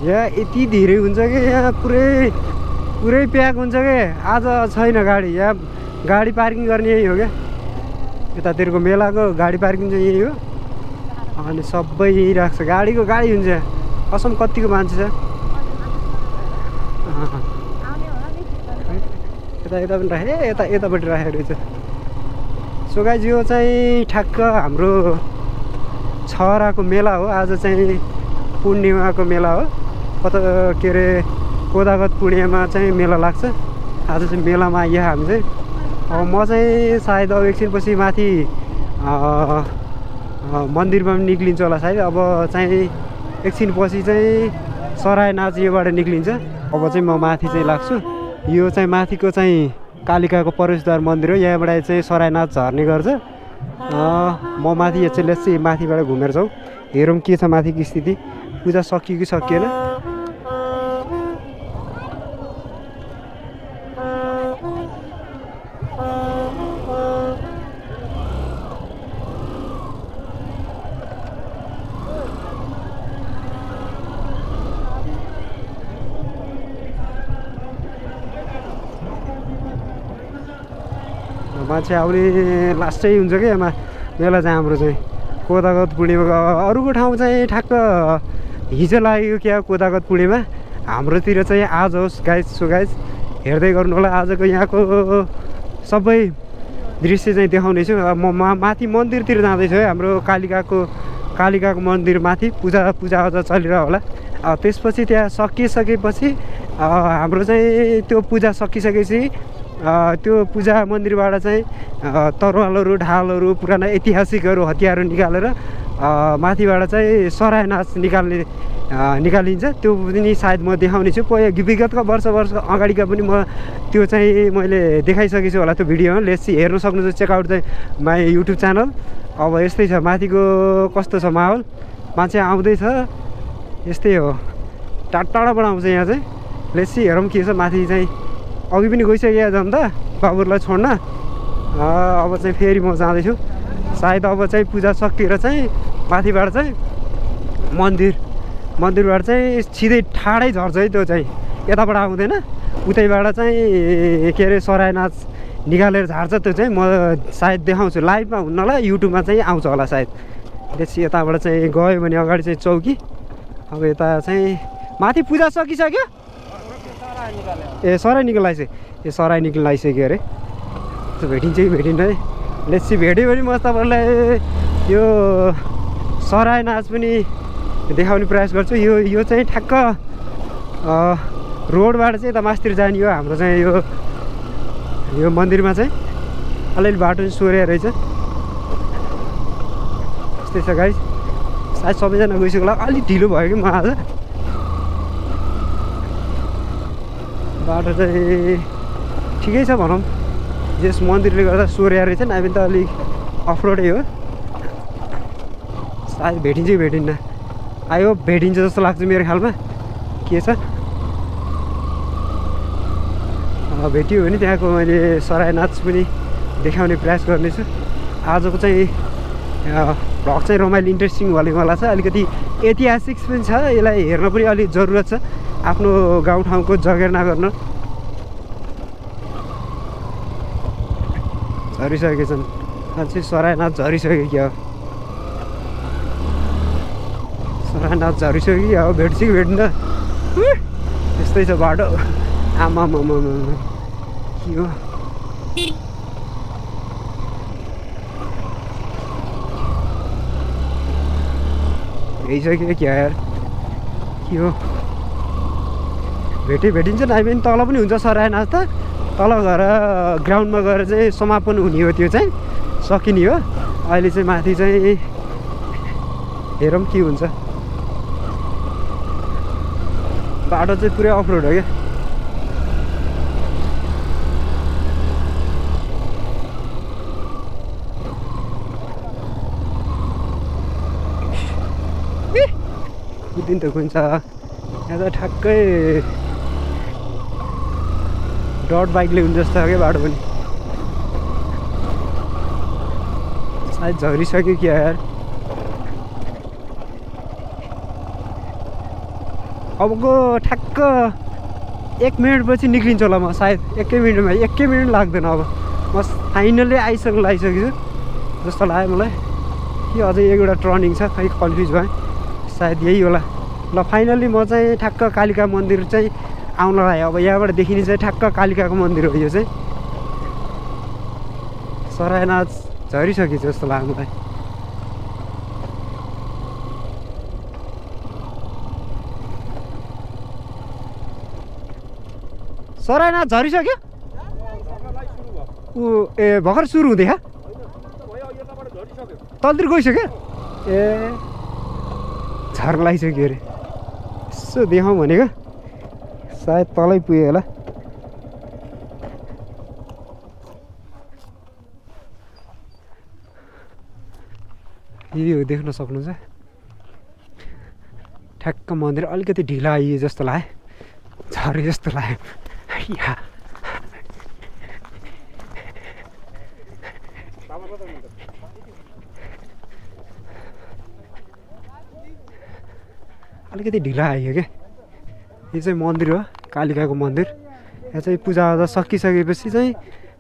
यहाँ यति धेरै हुन्छ कि यहाँ पुरै प्याक हुन्छ कि आज छैन गाडी। यहाँ गाडी पार्किङ गर्ने यही हो क्या, यतातिरको मेलाको गाडी पार्किङ चाहिँ यही हो। अनि सबै यही राख्छ, गाडीको गाडी हुन्छ यहाँ। कसम कतिको मान्छे छ। यता पनि राखेँ, यतापट्टि राखेको रहेछ। सो गाइज यो चाहिँ ठ्याक्क हाम्रो छहराको मेला हो। आज चाहिँ पूर्णिमाको मेला हो। कता के अरे कोदागत पूर्णिमा चाहिँ मेला लाग्छ। आज चाहिँ मेलामा आइयो हामी चाहिँ। अब म चाहिँ सायद अब एकछिनपछि माथि मन्दिरमा पनि निक्लिन्छ होला सायद। अब चाहिँ एकछिनपछि चाहिँ सरायनाच योबाट निक्लिन्छ। अब चाहिँ म माथि चाहिँ लाग्छु। यो चाहिँ माथिको चाहिँ कालिकाको प्रवेशद्वार मन्दिर हो। यहाँबाट चाहिँ सरायनाच झर्ने गर्छ। म माथि चाहिँ लेट्स माथिबाट घुमेर जाउँ, हेरौँ के छ माथिको स्थिति। पूजा सकियो कि सकिएन। मान्छे आउने लास्टै हुन्छ कि यसमा मेला चाहिँ हाम्रो चाहिँ कोदागत पूर्णिमाको। अरूको ठाउँ चाहिँ ठ्याक्क हिजो लागेको क्या कोदागत पूर्णिमा, हाम्रोतिर चाहिँ आज होस् गाइज। सो गाइज हेर्दै गर्नु होला आजको यहाँको सबै दृश्य चाहिँ देखाउने छु। म माथि मन्दिरतिर जाँदैछु है, हाम्रो कालिकाको मन्दिर माथि पूजा अझ चलिरह होला। त्यसपछि त्यहाँ सकिसकेपछि हाम्रो चाहिँ त्यो पूजा सकिसकेपछि त्यो पूजा मन्दिरबाट चाहिँ तरवालहरू ढालहरू पुराना ऐतिहासिकहरू हतियारहरू निकालेर माथिबाट चाहिँ सरायनाच निकालिन्छ। त्यो पनि सायद म देखाउने छु। विगतका वर्ष अगाडिका पनि म त्यो चाहिँ मैले देखाइसकेको छु होला त्यो भिडियोमा। लेट्स हेर्न सक्नुहुन्छ चेकआउट चाहिँ माई युट्युब च्यानल। अब यस्तै छ माथिको कस्तो छ माहौल, मान्छे आउँदैछ, यस्तै हो। टाढाबाट आउँछ यहाँ चाहिँ। लेट्स हेरौँ के छ माथि चाहिँ। अघि पनि गइसकेको छ नि त बाबुहरूलाई छोड्न। अब चाहिँ फेरि म जाँदैछु। सायद अब चाहिँ पूजा सकिएर चाहिँ माथिबाट चाहिँ मन्दिरबाट चाहिँ सिधै ठाडै झर्छ है। त्यो चाहिँ यताबाट आउँदैन, उतैबाट चाहिँ के अरे सरायनाच निकालेर झार्छ। त्यो चाहिँ म सायद देखाउँछु लाइभमा हुन्नला, युट्युबमा चाहिँ आउँछ होला सायद। त्यसपछि यताबाट चाहिँ गयो भने अगाडि चाहिँ चौकी। अब यता चाहिँ माथि पूजा सकिसक्यो। ए सराय निकालिसक्यो अरे। भेटिन्छ कि भेटिन्न है। लेट्स भेट्यो भने म तपाईँहरूलाई यो सरायनाच पनि देखाउने प्रयास गर्छु। यो चाहिँ ठ्याक्क रोडबाट चाहिँ यता मास्तिर जाने हो हाम्रो चाहिँ यो मन्दिरमा चाहिँ। अलिअलि बाटो चाहिँ सोरेर रहेछ। यस्तै छ गाइस। सायद सबैजना गइसक्यो होला। अलिक ढिलो भयो कि म आज। बाटो चाहिँ ठिकै छ भनौँ। जस मन्दिरले गर्दा सोर्या रहेछ नि, हामी त अलिक अफरोडै हो। सायद भेटिन्छ कि भेटिन्न। आयो भेटिन्छ जस्तो लाग्छ मेरो ख्यालमा। के छ भेटियो भने त्यहाँको मैले सरायनाच पनि देखाउने प्रयास गर्नेछु। आजको चाहिँ भ्लग चाहिँ रमाइलो इन्ट्रेस्टिङ हुनेवाला छ। अलिकति ऐतिहासिक पनि छ, यसलाई हेर्न पनि अलिक जरुरत छ आफ्नो गाउँठाउँको जगेर्ना गर्न। झरिसकेको छन् मान्छे, सरायनाच झरिसक्यो क्या हो। सरायनाच झरिसक्यो कि अब भेट्छ कि भेट्दैन। त्यस्तै छ बाटो। आमा के हो भइसक्यो क्या यार, के हो। भेटिन्छ नि। हामी पनि तल पनि हुन्छ सरायनाच त। तल गएर ग्राउन्डमा गएर चाहिँ समापन हुने हो, त्यो चाहिँ सकिने हो। अहिले चाहिँ माथि चाहिँ हेरौँ के हुन्छ। बाटो चाहिँ पुरै अफरोड हो क्या। कुदिन त कुन्छ यहाँ त ठ्याक्कै डट बाइकले हुन्छ जस्तो छ क्या बाटो पनि। सायद झरिसक्यो क्या यार। अबको ठ्याक्क 1 मिनटपछि निक्लिन्छु होला म सायद। 1 मिनट लाग्दैन अब। म फाइनल्ली लागिसकेको छु जस्तो लाग्यो मलाई। कि अझै एउटा टर्निङ छ, खै कन्फ्युज भएँ, सायद यही होला। ल फाइनल्ली म चाहिँ ठ्याक्क कालिका मन्दिर चाहिँ आउन लाग्यो। अब यहाँबाट देखिने चाहिँ ठ्याक्क कालिकाको मन्दिर हो यो चाहिँ। सरायनाथ झरिसकेको जस्तो लाग्यो मलाई। सरायनाथ झरिसक्यो? ए भर्खर सुरु हुँदैछ? तलतिर गइसक्यो? ए झर्न लागिसक्यो अरे। यसो देखाउँ भनेको, सायद तलै पुग्यो होला। यो देख्न सक्नुहुन्छ ठ्याक्क मन्दिर अलिकति ढिला आइयो जस्तो लाग्यो, झरे जस्तो लाग्यो। अलिकति ढिला आयो क्या। यो चाहिँ मन्दिर हो, कालिकाको मन्दिर। यहाँ चाहिँ पूजाआजा सकिसकेपछि चाहिँ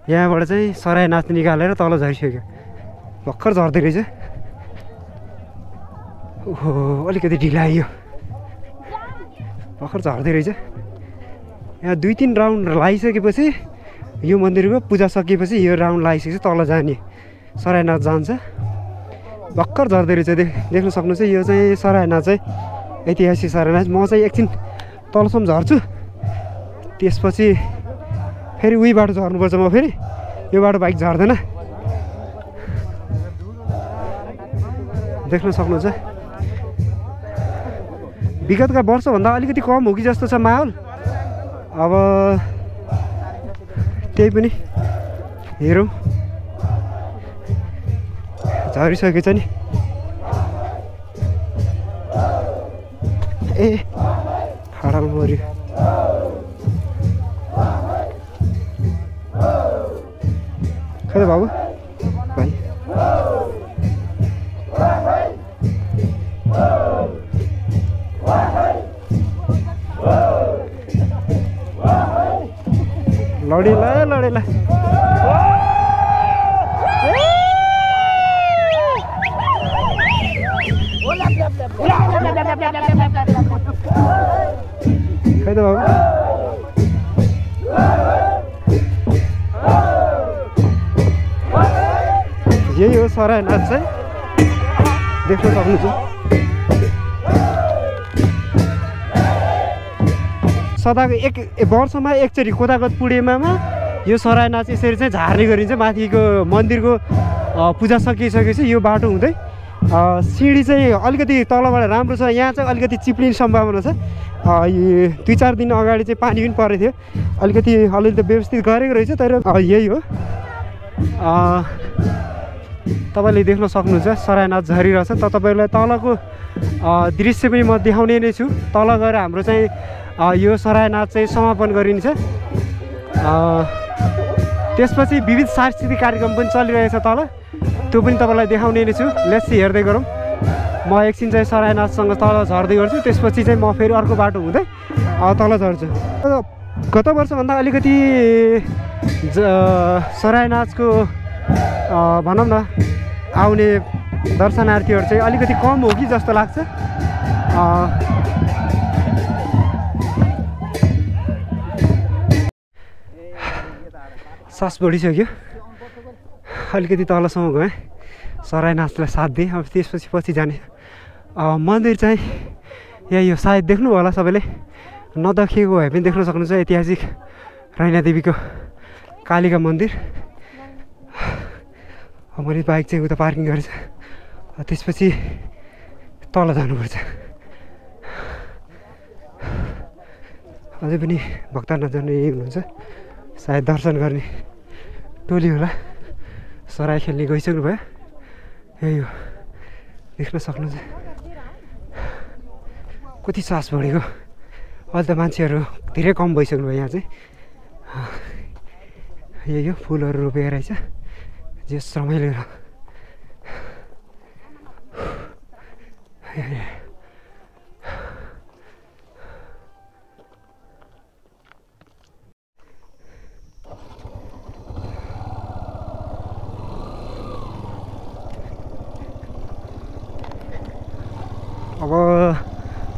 यहाँबाट चाहिँ सरायनाथ निकालेर तल झरिसक्यो। भर्खर झर्दै रहेछ। ओहो अलिकति ढिला आयो, भर्खर झर्दै रहेछ। यहाँ 2-3 राउन्ड लगाइसकेपछि यो मन्दिरको पूजा सकिएपछि यो राउन्ड लगाइसकेपछि तल जाने सरायनाथ जान्छ। भर्खर झर्दै रहेछ। देख्न सक्नुहुन्छ यो चाहिँ सरायनाथ चाहिँ ऐतिहासिक सरायनाथ। म चाहिँ एकछिन तलसम्म झर्छु, त्यसपछि फेरि उही बाटो झर्नुपर्छ। म फेरि यो बाटो बाइक झर्दैन। देख्न सक्नुहुन्छ विगतका वर्षभन्दा अलिकति कम हो कि जस्तो छ माहौल। अब त्यही पनि हेरौँ। झरिसकेछ नि। ए हडाल मऱ्यो। खै त बाबु भाइ, लडेला खै त बाबु। यही हो सरायनाथ चाहिँ, देख्न सक्नुहुन्छ। सदाको वर्षमा एकचोटि कोदागत पूर्णिमामा यो सरायनाथ यसरी चाहिँ झार्ने गरिन्छ। माथिको मन्दिरको पूजा सकिसकेपछि यो बाटो हुँदै सिँढी चाहिँ अलिकति तलबाट राम्रो छ। यहाँ चाहिँ अलिकति चिप्लिने सम्भावना छ। 2-4 दिन अगाडि चाहिँ पानी पनि परेको थियो। अलिकति अलिअलि त व्यवस्थित गरेको रहेछ। तर यही हो, तपाईँले देख्न सक्नुहुन्छ सरायनाथ झरिरहेछ। त तपाईँलाई तलको दृश्य पनि म देखाउने नै छु। तल गएर हाम्रो चाहिँ यो सरायनाथ चाहिँ समापन गरिन्छ। त्यसपछि विविध सांस्कृतिक कार्यक्रम पनि चलिरहेछ तल, त्यो पनि तपाईँलाई देखाउने नै छु। लेट्स हेर्दै गरौँ। म एकछिन चाहिँ सरायनाथसँग तल झर्दै गर्छु, त्यसपछि चाहिँ म फेरि अर्को बाटो हुँदै तल झर्छु। गत वर्षभन्दा अलिकति सरायनाथको भनौँ न आउने दर्शनार्थीहरू चाहिँ अलिकति कम हो कि जस्तो लाग्छ। सास बढिसक्यो। अलिकति तलसम्म गएँ, सरायनाथलाई साथ दिएँ। अब त्यसपछि पछि जाने मन्दिर चाहिँ यही हो। सायद देख्नु होला सबैले, नदेखिएको भए पनि देख्न सक्नुहुन्छ ऐतिहासिक रैना देवीको कालिका मन्दिर। मैले बाइक चाहिँ उता पार्किङ गरेछ, त्यसपछि तल जानुपर्छ। अझै पनि भक्त नजाने हुनुहुन्छ, सायद दर्शन गर्ने टोली होला। सराय खेल्ने गइसक्नु भयो। यही हो, देख्न सक्नुहुन्छ कति सास बढेको। अहिले त मान्छेहरू धेरै कम भइसक्नु भयो यहाँ चाहिँ। यही हो, फुलहरू रोपेको रहेछ, जे रमाइलो।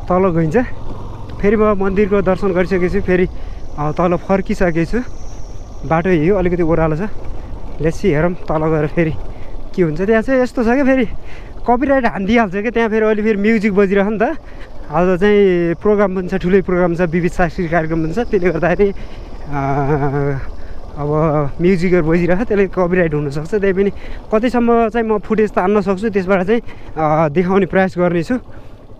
तल गइन्छ। फेरि म मन्दिरको दर्शन गरिसकेछु, फेरि तल फर्किसकेको छु। बाटो यही हो, अलिकति ओह्रालो छ। लेट्सी हेरौँ तल गएर फेरि के हुन्छ। त्यहाँ चाहिँ यस्तो छ क्या, फेरि कपिराइट हानिदिइहाल्छ क्या त्यहाँ। फेरि अहिले फेरि म्युजिक बजिरहेको नि त, आज चाहिँ प्रोग्राम पनि छ, ठुलै प्रोग्राम छ, विविध सांस्कृतिक कार्यक्रम पनि छ। त्यसले गर्दाखेरि अब म्युजिकहरू बजिरहेको, त्यसले कपिराइट हुनसक्छ। त्यही पनि कतिसम्म चाहिँ म फुटेज तान्न सक्छु त्यसबाट चाहिँ देखाउने प्रयास गर्नेछु।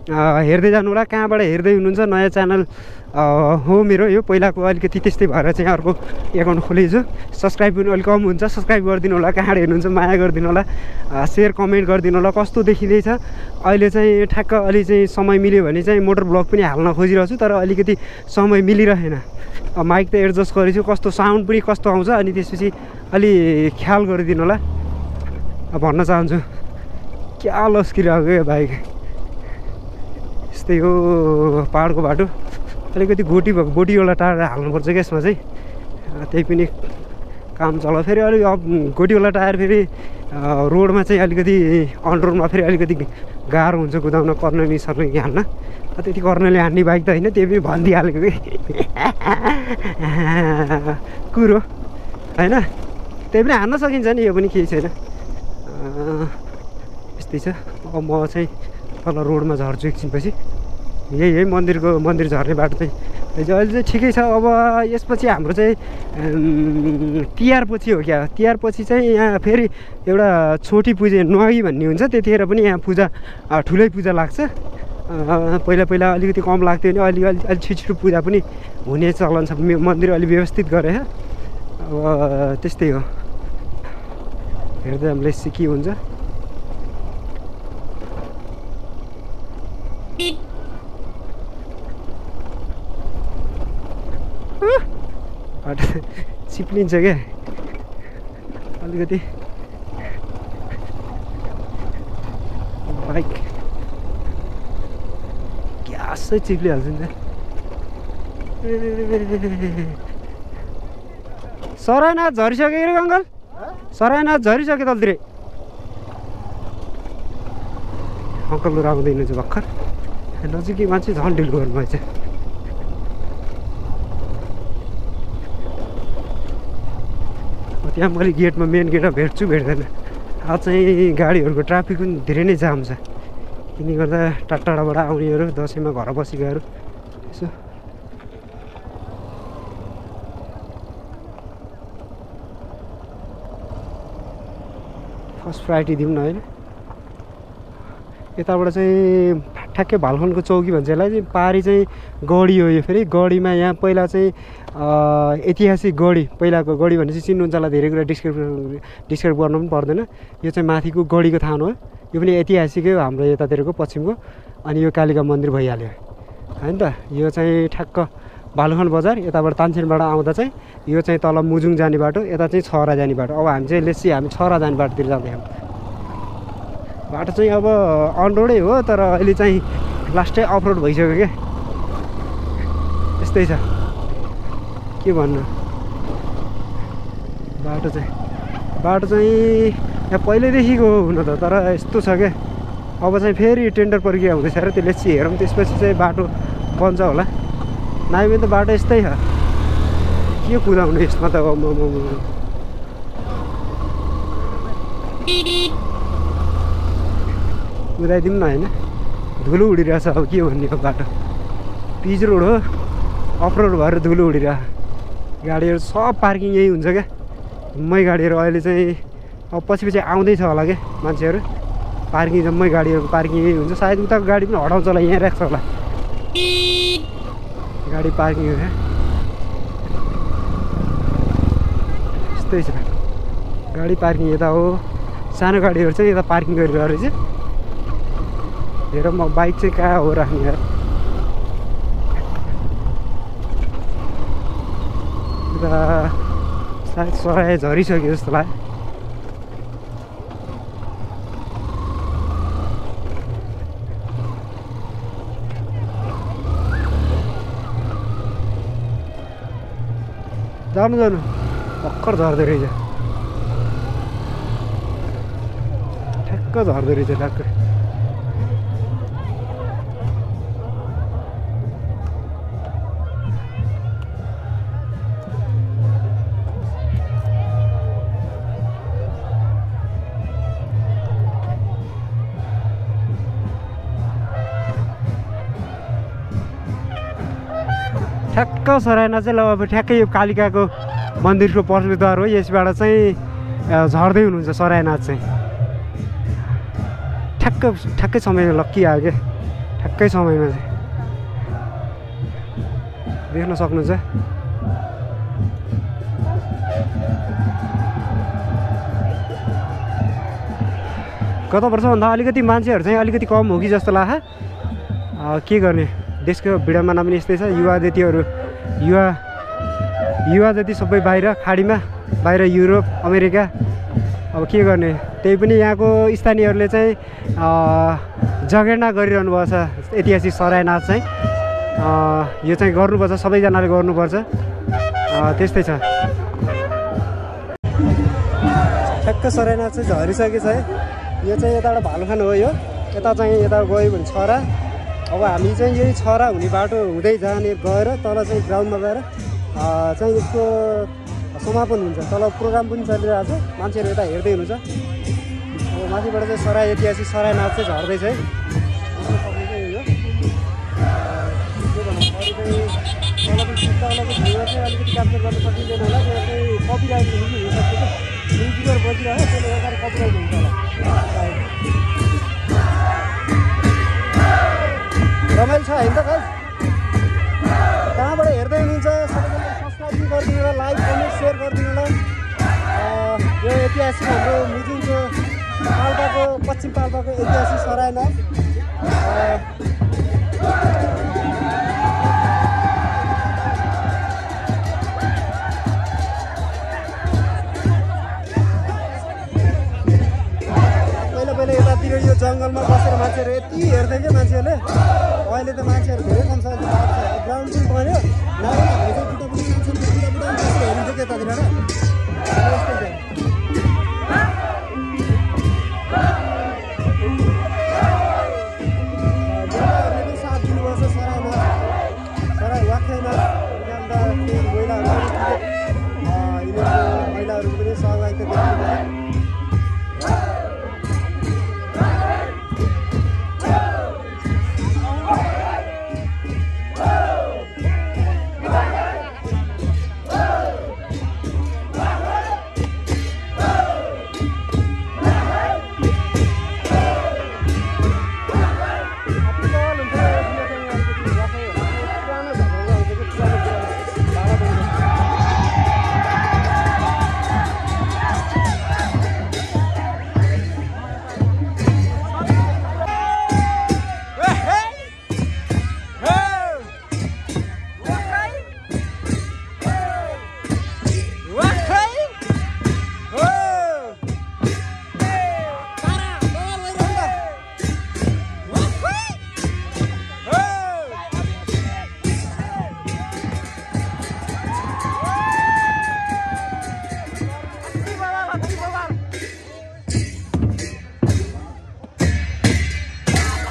हेर्दै जानु होला, कहाँबाट हेर्दै हुनुहुन्छ। नयाँ च्यानल हो मेरो यो, पहिलाको अलिकति त्यस्तै भएर चाहिँ अर्को एकाउन्ट खोलेको छु। सब्सक्राइब पनि अलिक कम हुन्छ, सब्सक्राइब गरिदिनु होला। कहाँबाट हेर्नुहुन्छ माया गरिदिनु होला, सेयर कमेन्ट गरिदिनु होला। कस्तो देखिँदैछ अहिले चाहिँ ठ्याक्क अलि चाहिँ समय मिल्यो भने चाहिँ मोटर ब्लग पनि हाल्न खोजिरहेको छु, तर अलिकति समय मिलिरहेन। माइक त एडजस्ट गरेछु, कस्तो साउन्ड पनि कस्तो आउँछ, अनि त्यसपछि अलि ख्याल गरिदिनु होला भन्न चाहन्छु। क्या लस्किरहेको क्या बाइक, यस्तै हो पाहाडको बाटो। अलिकति गोटीवाला टायर हाल्नुपर्छ क्या यसमा चाहिँ, त्यही पनि काम चला। फेरि अलिक गोटीवाला टायर फेरि रोडमा चाहिँ अलिकति अन रोडमा फेरि अलिकति गाह्रो हुन्छ कुदाउन, कर्नली सर्नली हान्न। त्यति कर्नली हान्ने बाइक त होइन, त्यही पनि भनिदिइहालेको कि कुरो होइन। त्यही पनि हान्न सकिन्छ नि, यो पनि केही छैन। यस्तै छ। अब म चाहिँ तल रोडमा झर्छु एकछिनपछि। यही मन्दिर झर्ने बाटो चाहिँ अहिले चाहिँ ठिकै छ। अब यसपछि हाम्रो चाहिँ तिहार पछि हो क्या। तिहार पछि चाहिँ यहाँ फेरि एउटा छोटी पूजा नुहागी भन्ने हुन्छ, त्यतिखेर पनि यहाँ पूजा ठुलै पूजा लाग्छ। पहिला अलिकति कम लाग्थ्यो भने अलि छिटो पूजा पनि हुने चलन छ। मन्दिर अलि व्यवस्थित गरे। अब त्यस्तै हो, हेर्दै हामीले के हुन्छ। चिप्लिन्छ क्या अलिकति बाइक, ग्यासै चिप्लिहाल्छ नि त। सरायनाथ झरिसक्यो कि अङ्कल? सरायनाथ झरिसक्यो तलतिरै। अङ्कलहरू आउँदैन चाहिँ भर्खर, नजिकै मान्छे झन् ढिलो गर्नुभएछ। त्यहाँ मैले गेटमा मेन गेटमा भेट्दैन। आज चाहिँ गाडीहरूको ट्राफिक पनि धेरै नै जाम छ, किन गर्दा टाढाबाट आउनेहरू, दसैँमा घर बसेकाहरू। यसो फर्स्ट प्रायोरिटी दिउँ न होइन। यताबाट चाहिँ ठ्याक्कै भालखनको चौकी भन्छ यसलाई चाहिँ, पारी चाहिँ गढी हो यो। फेरि गढीमा यहाँ पहिला चाहिँ ऐतिहासिक गढी, पहिलाको गढी भनेपछि चिन्नुहुन्छ होला, धेरै कुरा डिस्क्राइब गर्नु पनि पर्दैन। यो चाहिँ माथिको गढीको थान हो, यो पनि ऐतिहासिकै हो हाम्रो यतातिरको पश्चिमको। अनि यो कालिका मन्दिर भइहाल्यो होइन त। यो चाहिँ ठ्याक्क भालुखन बजार, यताबाट तानसेनबाट आउँदा चाहिँ यो चाहिँ तल मुजुङ जाने बाटो, यता चाहिँ छहरा जाने बाटो। अब हामी चाहिँ लेसी हामी छहरा जाने बाटोतिर जाँदैछौँ। बाटो चाहिँ अब अन रोडै हो, तर अहिले चाहिँ लास्टै अफ रोड भइसक्यो क्या। यस्तै छ, के भन्नु। बाटो चाहिँ यहाँ पहिल्यैदेखिको हो हुन त, तर यस्तो छ क्या। अब चाहिँ फेरि टेन्डर प्रक्रिया हुँदैछ र त्यसले चाहिँ हेरौँ, त्यसपछि चाहिँ बाटो बन्छ होला। नभए त बाटो यस्तै छ, के कुदाउनु यसमा त। कुदाइदिउँ न होइन, धुलो उडिरहेछ। अब के भन्ने हो, बाटो पिच रोड हो, अफ रोड भएर धुलो उडिरहेको। गाडीहरू सब पार्किङ यही हुन्छ क्या, जम्मै गाडीहरू। अहिले चाहिँ अब पछि आउँदैछ होला क्या मान्छेहरू, पार्किङ जम्मै गाडीहरूको पार्किङ यही हुन्छ। सायद उताको गाडी पनि हटाउँछ होला, यहाँ राख्छ होला गाडी पार्किङ हो क्या। यस्तै छ, गाडी पार्किङ यता हो। सानो गाडीहरू चाहिँ यता पार्किङ गरिरहेको रहेछ। हेरौँ म बाइक चाहिँ कहाँ हो राख्ने यार। यता सायद सराय झरिसक्यो जस्तो लाग्यो। जानु भर्खर झर्दो रहेछ, ठ्याक्क झर्दो रहेछ ठ्याक्क। ठ्याक्क सरायना चाहिँ ल अब ठ्याक्कै यो कालिकाको मन्दिरको प्रवेशद्वार हो। यसबाट चाहिँ झर्दै हुनुहुन्छ सरायनाथ चाहिँ। ठ्याक्कै समय लक्की आयो क्या, ठ्याक्कै समयमा चाहिँ देख्न सक्नुहुन्छ। गत वर्षभन्दा अलिकति मान्छेहरू चाहिँ अलिकति कम हो कि जस्तो लाग्छ। के गर्ने, देशको विडम्बना पनि यस्तै छ। युवा जति सबै बाहिर खाडीमा, बाहिर युरोप अमेरिका। अब के गर्ने, त्यही पनि यहाँको स्थानीयहरूले चाहिँ जगेर्ना गरिरहनु भएको छ ऐतिहासिक सरायनाथ चाहिँ। यो चाहिँ गर्नुपर्छ, सबैजनाले गर्नुपर्छ। त्यस्तै छ। ठ्याक्क सरायनाथ चाहिँ झरिसकेको छ है। यो चाहिँ यताबाट भालुखान हो। यो यता चाहिँ यता गयो भने छरा। अब हामी चाहिँ यही छरा हुने बाटो हुँदै जाने गएर तल चाहिँ ग्राउन्डमा गएर चाहिँ यसको समापन हुन्छ। तल प्रोग्राम पनि चलिरहेको छ, मान्छेहरू यता हेर्दै हुनुहुन्छ। अब माथिबाट चाहिँ सराय ऐतिहासिक सरायनाथ चाहिँ झर्दैछ है। अलिकति क्याप्चर गर्न सकिँदैन होला, त्यो चाहिँ कपिराइट हुनसक्छ क्या। म्युजिकहरू बजिरह्यो, त्यसले गर्दा कपिराइट हुन्छ होला। रमाइलो छ होइन त गाइस? कहाँबाट हेर्दै हुनुहुन्छ सबैजनाले सब्सक्राइब गरिदिनु होला, लाइक कमेन्ट सेयर गरिदिनु होला। यो ऐतिहासिक हाम्रो मुजुङको पाल्पाको पश्चिम पाल्पाको ऐतिहासिक सरायनाथ। पहिला यतातिर यो जङ्गलमा बसेर मान्छेहरू यति हेर्दै क्या मान्छेहरूले। अहिले त मान्छेहरू धेरै कम छ, ग्राउन्ड पनि बन्यो। नभए हामी चाहिँ बुढाबुढी मान्छेहरू हेरिन्छ क्या यतातिर। साथ दिनुपर्छ सरायमा, सराय वाक्यमा महिलाहरूको पनि सहभागिता देखिन्छ।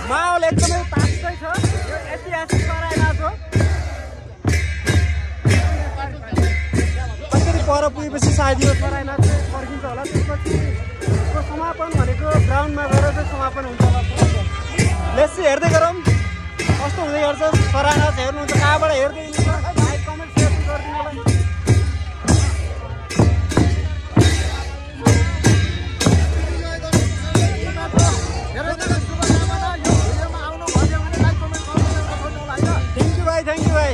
माहौल एकदमै तात्दै छ। यो ऐतिहासिक सरायनाथ हो। कसरी पर पुगेपछि सायद यो सरायनाथ चाहिँ फर्किन्छ होला। त्यसपछि यसको समापन भनेको ग्राउन्डमा गएर चाहिँ समापन हुन्छ होला। लेट्स हेर्दै गरौँ कस्तो हुँदै गर्छ। सरायनाथ हेर्नुहुन्छ, कहाँबाट हेर्दै हुनुहुन्छ, लाइक कमेन्ट सेयर गरिदिनु होला। Thank you, bhai.